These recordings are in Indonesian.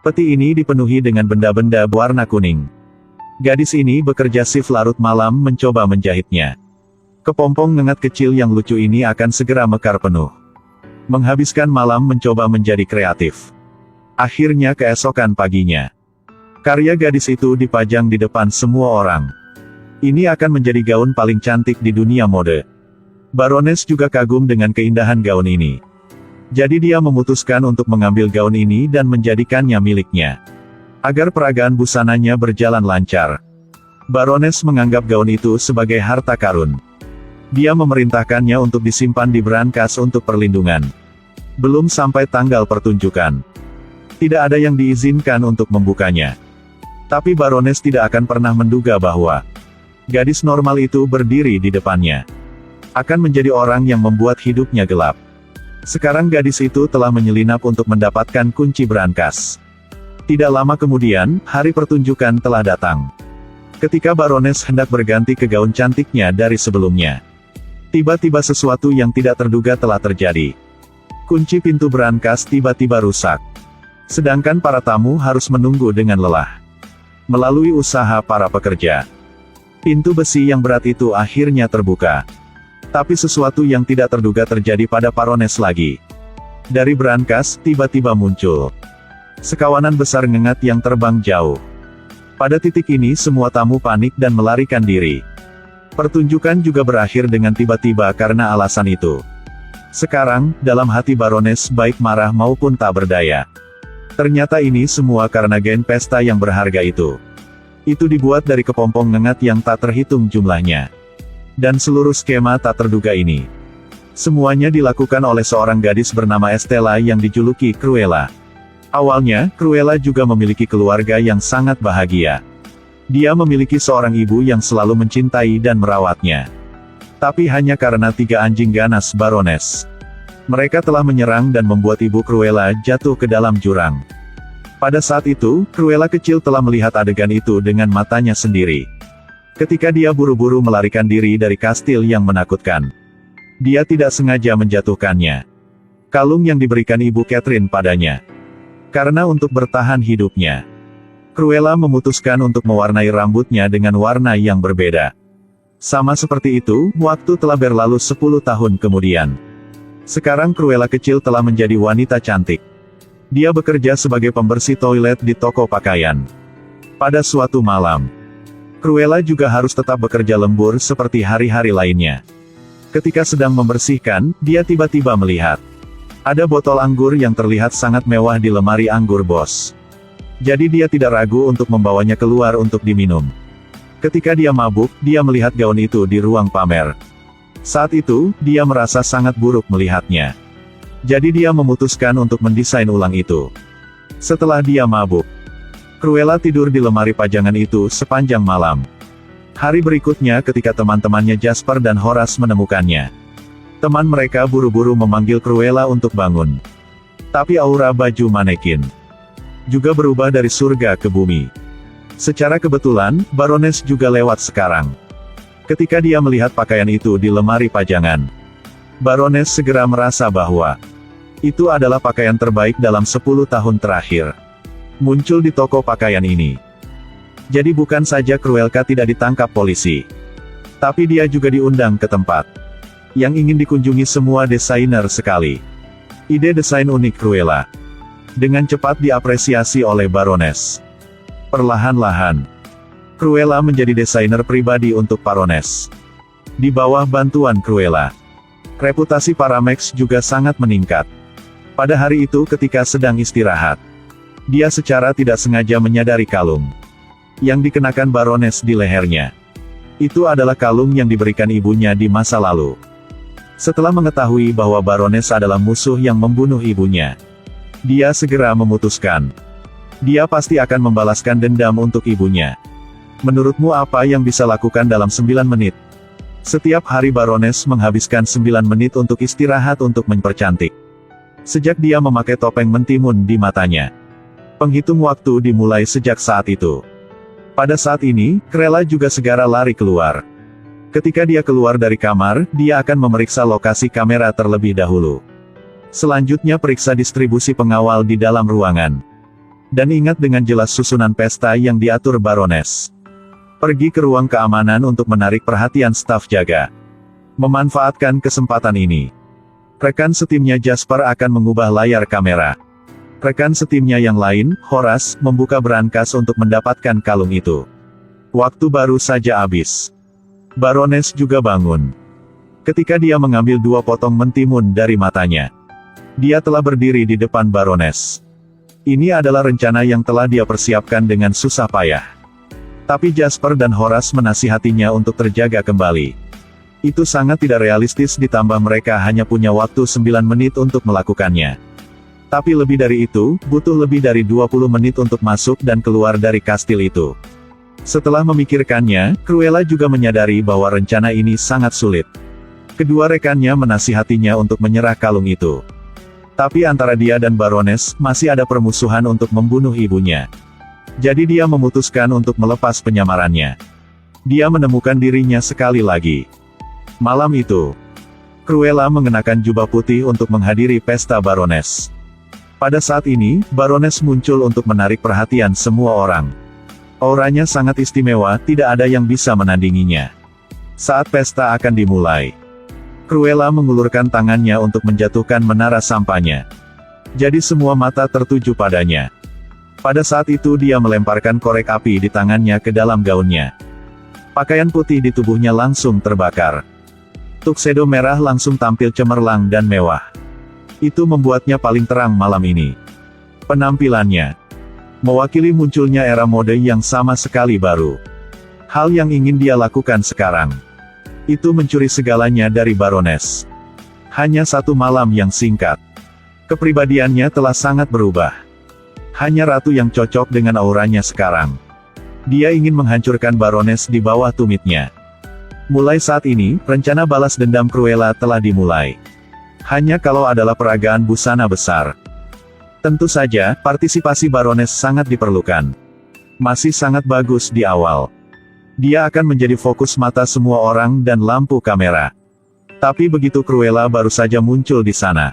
Peti ini dipenuhi dengan benda-benda berwarna kuning. Gadis ini bekerja shift larut malam mencoba menjahitnya. Kepompong ngengat kecil yang lucu ini akan segera mekar penuh. Menghabiskan malam mencoba menjadi kreatif. Akhirnya keesokan paginya, karya gadis itu dipajang di depan semua orang. Ini akan menjadi gaun paling cantik di dunia mode. Baroness juga kagum dengan keindahan gaun ini. Jadi dia memutuskan untuk mengambil gaun ini dan menjadikannya miliknya. Agar peragaan busananya berjalan lancar, Baroness menganggap gaun itu sebagai harta karun. Dia memerintahkannya untuk disimpan di brankas untuk perlindungan. Belum sampai tanggal pertunjukan, tidak ada yang diizinkan untuk membukanya. Tapi Baroness tidak akan pernah menduga bahwa gadis normal itu berdiri di depannya akan menjadi orang yang membuat hidupnya gelap. Sekarang gadis itu telah menyelinap untuk mendapatkan kunci brankas. Tidak lama kemudian, hari pertunjukan telah datang. Ketika Baroness hendak berganti ke gaun cantiknya dari sebelumnya, tiba-tiba sesuatu yang tidak terduga telah terjadi. Kunci pintu brankas tiba-tiba rusak. Sedangkan para tamu harus menunggu dengan lelah. Melalui usaha para pekerja, pintu besi yang berat itu akhirnya terbuka. Tapi sesuatu yang tidak terduga terjadi pada Baroness lagi. Dari brankas, tiba-tiba muncul sekawanan besar ngengat yang terbang jauh. Pada titik ini semua tamu panik dan melarikan diri. Pertunjukan juga berakhir dengan tiba-tiba karena alasan itu. Sekarang, dalam hati Baroness baik marah maupun tak berdaya. Ternyata ini semua karena gaun pesta yang berharga itu. Itu dibuat dari kepompong ngengat yang tak terhitung jumlahnya. Dan seluruh skema tak terduga ini, semuanya dilakukan oleh seorang gadis bernama Estella yang dijuluki Cruella. Awalnya, Cruella juga memiliki keluarga yang sangat bahagia. Dia memiliki seorang ibu yang selalu mencintai dan merawatnya. Tapi hanya karena 3 anjing ganas Baroness, mereka telah menyerang dan membuat ibu Cruella jatuh ke dalam jurang. Pada saat itu, Cruella kecil telah melihat adegan itu dengan matanya sendiri. Ketika dia buru-buru melarikan diri dari kastil yang menakutkan, dia tidak sengaja menjatuhkannya kalung yang diberikan ibu Catherine padanya. Karena untuk bertahan hidupnya, Cruella memutuskan untuk mewarnai rambutnya dengan warna yang berbeda. Sama seperti itu, waktu telah berlalu 10 tahun kemudian. Sekarang Cruella kecil telah menjadi wanita cantik. Dia bekerja sebagai pembersih toilet di toko pakaian. Pada suatu malam, Cruella juga harus tetap bekerja lembur seperti hari-hari lainnya. Ketika sedang membersihkan, dia tiba-tiba melihat ada botol anggur yang terlihat sangat mewah di lemari anggur bos. Jadi dia tidak ragu untuk membawanya keluar untuk diminum. Ketika dia mabuk, dia melihat gaun itu di ruang pamer. Saat itu, dia merasa sangat buruk melihatnya. Jadi dia memutuskan untuk mendesain ulang itu. Setelah dia mabuk, Cruella tidur di lemari pajangan itu sepanjang malam. Hari berikutnya ketika teman-temannya Jasper dan Horace menemukannya, teman mereka buru-buru memanggil Cruella untuk bangun. Tapi aura baju manekin juga berubah dari surga ke bumi. Secara kebetulan, Baroness juga lewat sekarang. Ketika dia melihat pakaian itu di lemari pajangan, Baroness segera merasa bahwa itu adalah pakaian terbaik dalam 10 tahun terakhir muncul di toko pakaian ini. Jadi bukan saja Cruella tidak ditangkap polisi, tapi dia juga diundang ke tempat yang ingin dikunjungi semua desainer sekali. Ide desain unik Cruella dengan cepat diapresiasi oleh Baroness. Perlahan-lahan, Cruella menjadi desainer pribadi untuk Baroness. Di bawah bantuan Cruella, reputasi Paramex juga sangat meningkat. Pada hari itu ketika sedang istirahat, dia secara tidak sengaja menyadari kalung yang dikenakan Baroness di lehernya. Itu adalah kalung yang diberikan ibunya di masa lalu. Setelah mengetahui bahwa Baroness adalah musuh yang membunuh ibunya, dia segera memutuskan, dia pasti akan membalaskan dendam untuk ibunya. Menurutmu apa yang bisa lakukan dalam 9 menit? Setiap hari Baroness menghabiskan 9 menit untuk istirahat untuk mempercantik. Sejak dia memakai topeng mentimun di matanya. Penghitung waktu dimulai sejak saat itu. Pada saat ini, Cruella juga segera lari keluar. Ketika dia keluar dari kamar, dia akan memeriksa lokasi kamera terlebih dahulu. Selanjutnya periksa distribusi pengawal di dalam ruangan. Dan ingat dengan jelas susunan pesta yang diatur Baroness. Pergi ke ruang keamanan untuk menarik perhatian staf jaga. Memanfaatkan kesempatan ini, rekan setimnya Jasper akan mengubah layar kamera. Rekan setimnya yang lain, Horace, membuka brankas untuk mendapatkan kalung itu. Waktu baru saja habis. Baroness juga bangun. Ketika dia mengambil 2 potong mentimun dari matanya, dia telah berdiri di depan Baroness. Ini adalah rencana yang telah dia persiapkan dengan susah payah. Tapi Jasper dan Horace menasihatinya untuk terjaga kembali. Itu sangat tidak realistis ditambah mereka hanya punya waktu 9 menit untuk melakukannya. Tapi lebih dari itu, butuh lebih dari 20 menit untuk masuk dan keluar dari kastil itu. Setelah memikirkannya, Cruella juga menyadari bahwa rencana ini sangat sulit. Kedua rekannya menasihatinya untuk menyerah kalung itu. Tapi antara dia dan Baroness, masih ada permusuhan untuk membunuh ibunya. Jadi dia memutuskan untuk melepas penyamarannya. Dia menemukan dirinya sekali lagi. Malam itu, Cruella mengenakan jubah putih untuk menghadiri pesta Baroness. Pada saat ini, Baroness muncul untuk menarik perhatian semua orang. Auranya sangat istimewa, tidak ada yang bisa menandinginya. Saat pesta akan dimulai, Cruella mengulurkan tangannya untuk menjatuhkan menara sampahnya. Jadi semua mata tertuju padanya. Pada saat itu dia melemparkan korek api di tangannya ke dalam gaunnya. Pakaian putih di tubuhnya langsung terbakar. Tuxedo merah langsung tampil cemerlang dan mewah. Itu membuatnya paling terang malam ini. Penampilannya mewakili munculnya era mode yang sama sekali baru. Hal yang ingin dia lakukan sekarang, itu mencuri segalanya dari Baroness. Hanya 1 malam yang singkat, kepribadiannya telah sangat berubah. Hanya ratu yang cocok dengan auranya sekarang. Dia ingin menghancurkan Baroness di bawah tumitnya. Mulai saat ini, rencana balas dendam Cruella telah dimulai. Hanya kalau adalah peragaan busana besar. Tentu saja, partisipasi Baroness sangat diperlukan. Masih sangat bagus di awal. Dia akan menjadi fokus mata semua orang dan lampu kamera. Tapi begitu Cruella baru saja muncul di sana,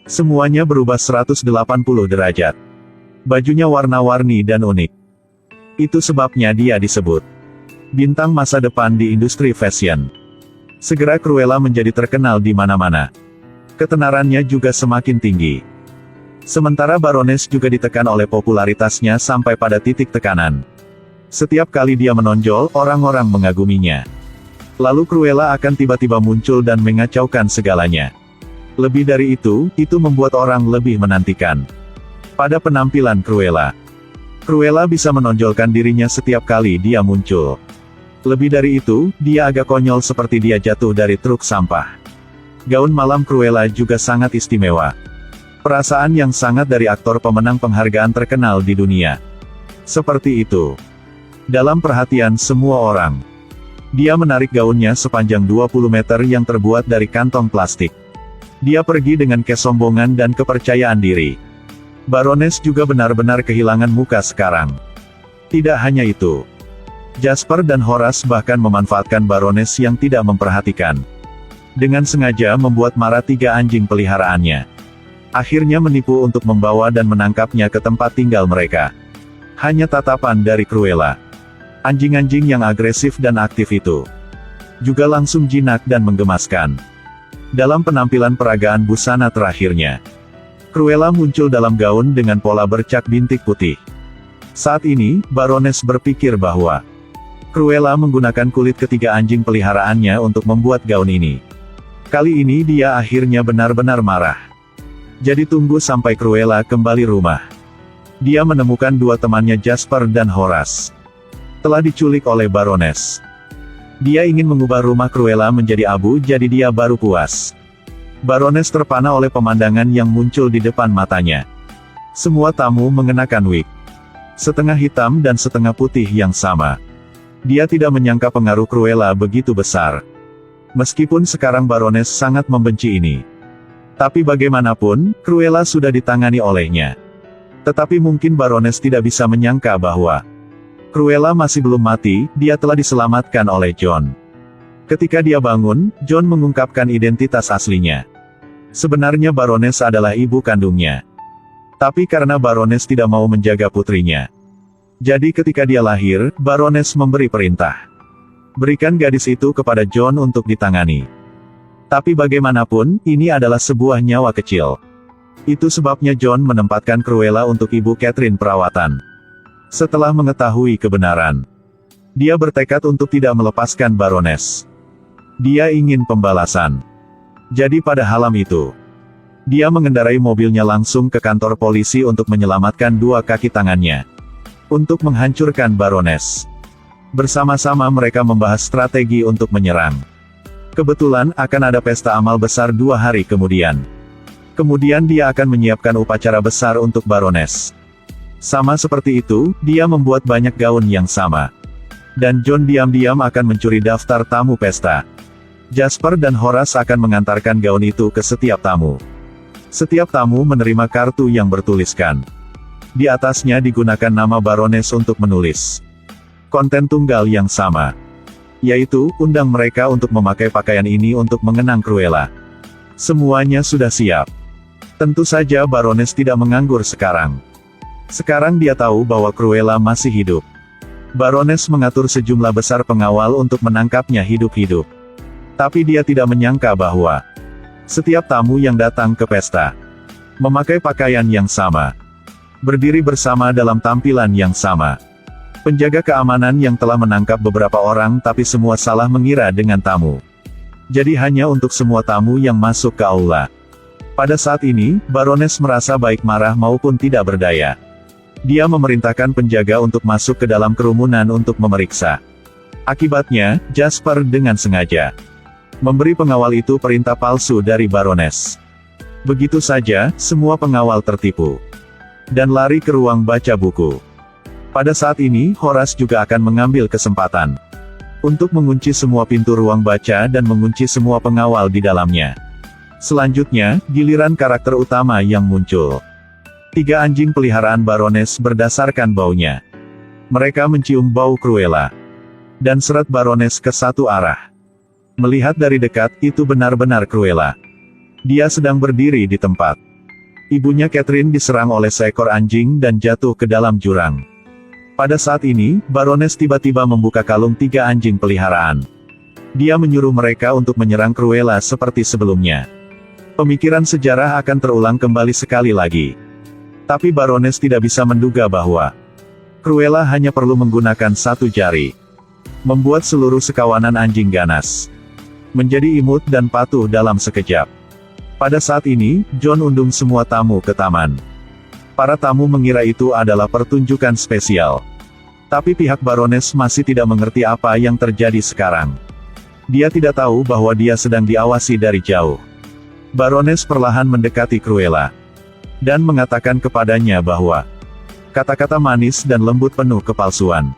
semuanya berubah 180 derajat. Bajunya warna-warni dan unik. Itu sebabnya dia disebut bintang masa depan di industri fashion. Segera Cruella menjadi terkenal di mana-mana. Ketenarannya juga semakin tinggi. Sementara Baroness juga ditekan oleh popularitasnya sampai pada titik tekanan. Setiap kali dia menonjol, orang-orang mengaguminya. Lalu Cruella akan tiba-tiba muncul dan mengacaukan segalanya. Lebih dari itu membuat orang lebih menantikan. Pada penampilan Cruella, Cruella bisa menonjolkan dirinya setiap kali dia muncul. Lebih dari itu, dia agak konyol seperti dia jatuh dari truk sampah. Gaun malam Cruella juga sangat istimewa. Perasaan yang sangat dari aktor pemenang penghargaan terkenal di dunia. Seperti itu. Dalam perhatian semua orang, dia menarik gaunnya sepanjang 20 meter yang terbuat dari kantong plastik. Dia pergi dengan kesombongan dan kepercayaan diri. Baroness juga benar-benar kehilangan muka sekarang. Tidak hanya itu, Jasper dan Horace bahkan memanfaatkan Baroness yang tidak memperhatikan. Dengan sengaja membuat marah 3 anjing peliharaannya. Akhirnya menipu untuk membawa dan menangkapnya ke tempat tinggal mereka. Hanya tatapan dari Cruella. Anjing-anjing yang agresif dan aktif itu juga langsung jinak dan menggemaskan. Dalam penampilan peragaan busana terakhirnya, Cruella muncul dalam gaun dengan pola bercak bintik putih. Saat ini, Baroness berpikir bahwa Cruella menggunakan kulit ketiga anjing peliharaannya untuk membuat gaun ini. Kali ini dia akhirnya benar-benar marah. Jadi tunggu sampai Cruella kembali rumah. Dia menemukan 2 temannya Jasper dan Horace telah diculik oleh Baroness. Dia ingin mengubah rumah Cruella menjadi abu, jadi dia baru puas. Baroness terpana oleh pemandangan yang muncul di depan matanya. Semua tamu mengenakan wig, setengah hitam dan setengah putih yang sama. Dia tidak menyangka pengaruh Cruella begitu besar. Meskipun sekarang Baroness sangat membenci ini. Tapi bagaimanapun, Cruella sudah ditangani olehnya. Tetapi mungkin Baroness tidak bisa menyangka bahwa Cruella masih belum mati, dia telah diselamatkan oleh John. Ketika dia bangun, John mengungkapkan identitas aslinya. Sebenarnya Baroness adalah ibu kandungnya. Tapi karena Baroness tidak mau menjaga putrinya. Jadi ketika dia lahir, Baroness memberi perintah. Berikan gadis itu kepada John untuk ditangani. Tapi bagaimanapun, ini adalah sebuah nyawa kecil. Itu sebabnya John menempatkan Cruella untuk Ibu Catherine perawatan. Setelah mengetahui kebenaran, dia bertekad untuk tidak melepaskan Baroness. Dia ingin pembalasan. Jadi pada malam itu, dia mengendarai mobilnya langsung ke kantor polisi untuk menyelamatkan dua kaki tangannya. Untuk menghancurkan Baroness. Bersama-sama mereka membahas strategi untuk menyerang. Kebetulan akan ada pesta amal besar 2 hari kemudian. Kemudian dia akan menyiapkan upacara besar untuk Baroness. Sama seperti itu, dia membuat banyak gaun yang sama. Dan John diam-diam akan mencuri daftar tamu pesta. Jasper dan Horace akan mengantarkan gaun itu ke setiap tamu. Setiap tamu menerima kartu yang bertuliskan. Di atasnya digunakan nama Baroness untuk menulis konten tunggal yang sama. Yaitu, undang mereka untuk memakai pakaian ini untuk mengenang Cruella. Semuanya sudah siap. Tentu saja Baroness tidak menganggur sekarang. Sekarang dia tahu bahwa Cruella masih hidup. Baroness mengatur sejumlah besar pengawal untuk menangkapnya hidup-hidup. Tapi dia tidak menyangka bahwa setiap tamu yang datang ke pesta memakai pakaian yang sama. Berdiri bersama dalam tampilan yang sama. Penjaga keamanan yang telah menangkap beberapa orang tapi semua salah mengira dengan tamu. Jadi hanya untuk semua tamu yang masuk ke aula. Pada saat ini, Baroness merasa baik marah maupun tidak berdaya. Dia memerintahkan penjaga untuk masuk ke dalam kerumunan untuk memeriksa. Akibatnya, Jasper dengan sengaja memberi pengawal itu perintah palsu dari Baroness. Begitu saja, semua pengawal tertipu. Dan lari ke ruang baca buku. Pada saat ini, Horace juga akan mengambil kesempatan untuk mengunci semua pintu ruang baca dan mengunci semua pengawal di dalamnya. Selanjutnya, giliran karakter utama yang muncul. 3 anjing peliharaan Baroness berdasarkan baunya. Mereka mencium bau Cruella. Dan seret Baroness ke satu arah. Melihat dari dekat, itu benar-benar Cruella. Dia sedang berdiri di tempat. Ibunya Catherine diserang oleh seekor anjing dan jatuh ke dalam jurang. Pada saat ini, Baroness tiba-tiba membuka kalung 3 anjing peliharaan. Dia menyuruh mereka untuk menyerang Cruella seperti sebelumnya. Pemikiran sejarah akan terulang kembali sekali lagi. Tapi Baroness tidak bisa menduga bahwa Cruella hanya perlu menggunakan 1 jari. Membuat seluruh sekawanan anjing ganas menjadi imut dan patuh dalam sekejap. Pada saat ini, John undang semua tamu ke taman. Para tamu mengira itu adalah pertunjukan spesial. Tapi pihak Baroness masih tidak mengerti apa yang terjadi sekarang. Dia tidak tahu bahwa dia sedang diawasi dari jauh. Baroness perlahan mendekati Cruella. Dan mengatakan kepadanya bahwa kata-kata manis dan lembut penuh kepalsuan.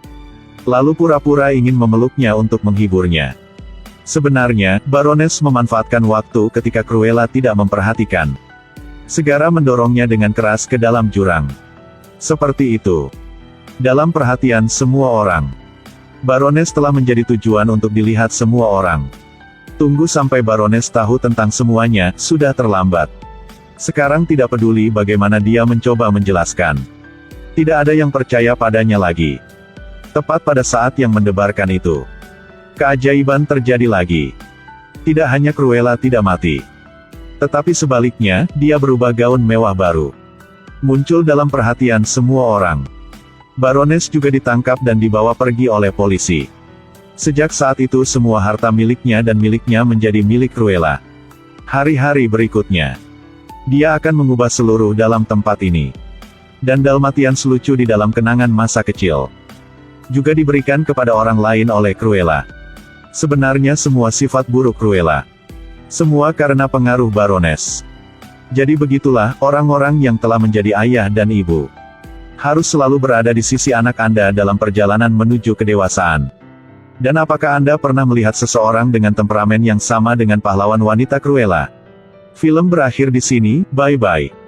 Lalu pura-pura ingin memeluknya untuk menghiburnya. Sebenarnya, Baroness memanfaatkan waktu ketika Cruella tidak memperhatikan. Segera mendorongnya dengan keras ke dalam jurang. Seperti itu. Dalam perhatian semua orang. Baroness telah menjadi tujuan untuk dilihat semua orang. Tunggu sampai Baroness tahu tentang semuanya, sudah terlambat. Sekarang tidak peduli bagaimana dia mencoba menjelaskan. Tidak ada yang percaya padanya lagi. Tepat pada saat yang mendebarkan itu. Keajaiban terjadi lagi. Tidak hanya Cruella tidak mati. Tetapi sebaliknya, dia berubah gaun mewah baru. Muncul dalam perhatian semua orang. Baroness juga ditangkap dan dibawa pergi oleh polisi. Sejak saat itu semua harta miliknya dan miliknya menjadi milik Cruella. Hari-hari berikutnya, dia akan mengubah seluruh dalam tempat ini. Dan Dalmatians lucu di dalam kenangan masa kecil. Juga diberikan kepada orang lain oleh Cruella. Sebenarnya semua sifat buruk Cruella. Semua karena pengaruh Baroness. Jadi begitulah, orang-orang yang telah menjadi ayah dan ibu. Harus selalu berada di sisi anak Anda dalam perjalanan menuju kedewasaan. Dan apakah Anda pernah melihat seseorang dengan temperamen yang sama dengan pahlawan wanita Cruella? Film berakhir di sini, bye-bye.